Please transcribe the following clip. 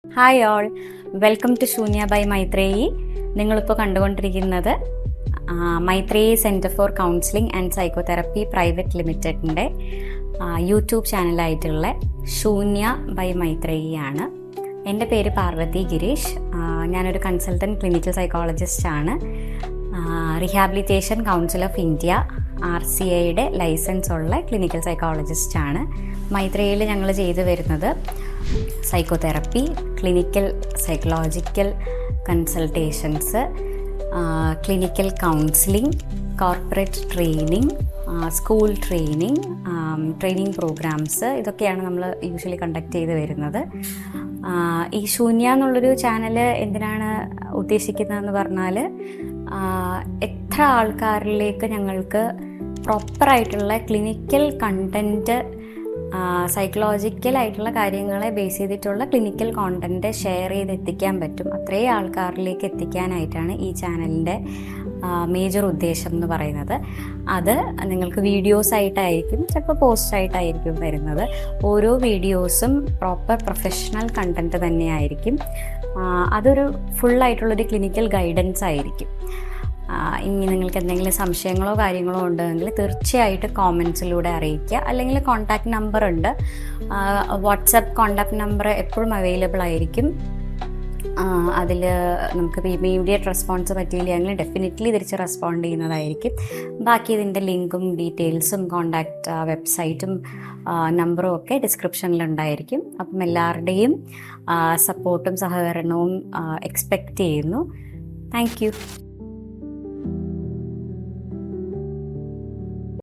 Hi all, welcome to Shunya by Maitreyi. നിങ്ങളിപ്പോൾ കണ്ടുകൊണ്ടിരിക്കുന്നത് Maitreyi centre for counselling and psychotherapy private ലിമിറ്റഡിൻ്റെ YouTube ചാനലായിട്ടുള്ള ശൂന്യ ബൈ മൈത്രേയി ആണ്. എൻ്റെ പേര് പാർവതി ഗിരീഷ്. ഞാനൊരു കൺസൾട്ടൻറ്റ് ക്ലിനിക്കൽ സൈക്കോളജിസ്റ്റാണ്. റിഹാബിലിറ്റേഷൻ കൗൺസിൽ ഓഫ് ഇന്ത്യ RCIയുടെ ലൈസൻസ് ഉള്ള ക്ലിനിക്കൽ സൈക്കോളജിസ്റ്റാണ്. മൈത്രേയിൽ ഞങ്ങൾ ചെയ്തു വരുന്നത് psychotherapy, clinical psychological consultations, clinical counselling, corporate training, school training programmes, ഇതൊക്കെയാണ് നമ്മൾ യൂഷ്വലി കണ്ടക്ട് ചെയ്ത് വരുന്നത്. ഈ ശൂന്യ എന്നുള്ളൊരു ചാനൽ എന്തിനാണ് ഉദ്ദേശിക്കുന്നതെന്ന് പറഞ്ഞാൽ, എത്ര ആൾക്കാരിലേക്ക് ഞങ്ങൾക്ക് പ്രോപ്പറായിട്ടുള്ള ക്ലിനിക്കൽ കണ്ടൻറ്റ്, സൈക്കോളജിക്കലായിട്ടുള്ള കാര്യങ്ങളെ ബേസ് ചെയ്തിട്ടുള്ള ക്ലിനിക്കൽ കോണ്ടൻറ്റ് ഷെയർ ചെയ്ത് എത്തിക്കാൻ പറ്റും, അത്രയും ആൾക്കാരിലേക്ക് എത്തിക്കാനായിട്ടാണ് ഈ ചാനലിൻ്റെ മേജർ ഉദ്ദേശം എന്ന് പറയുന്നത്. അത് നിങ്ങൾക്ക് വീഡിയോസായിട്ടായിരിക്കും, ചിലപ്പോൾ പോസ്റ്റായിട്ടായിരിക്കും വരുന്നത്. ഓരോ വീഡിയോസും പ്രോപ്പർ പ്രൊഫഷണൽ കണ്ടൻറ്റ് തന്നെയായിരിക്കും. അതൊരു ഫുള്ളായിട്ടുള്ളൊരു ക്ലിനിക്കൽ ഗൈഡൻസ് ആയിരിക്കും. ഇനി നിങ്ങൾക്ക് എന്തെങ്കിലും സംശയങ്ങളോ കാര്യങ്ങളോ ഉണ്ടെങ്കിൽ തീർച്ചയായിട്ടും കോമെൻറ്റ്സിലൂടെ അറിയിക്കുക. അല്ലെങ്കിൽ കോൺടാക്റ്റ് നമ്പർ ഉണ്ട്, വാട്സപ്പ് കോൺടാക്റ്റ് നമ്പർ എപ്പോഴും അവൈലബിൾ ആയിരിക്കും. അതിൽ നമുക്ക് ഇമ്മീഡിയറ്റ് റെസ്പോൺസ് പറ്റിയില്ലെങ്കിൽ ഡെഫിനറ്റ്ലി തിരിച്ച് റെസ്പോണ്ട് ചെയ്യുന്നതായിരിക്കും. ബാക്കി ഇതിൻ്റെ ലിങ്കും ഡീറ്റെയിൽസും കോൺടാക്റ്റ് വെബ്സൈറ്റും നമ്പറും ഒക്കെ ഡിസ്ക്രിപ്ഷനിലുണ്ടായിരിക്കും. അപ്പം എല്ലാവരുടെയും സപ്പോർട്ടും സഹകരണവും എക്സ്പെക്റ്റ് ചെയ്യുന്നു. Thank you.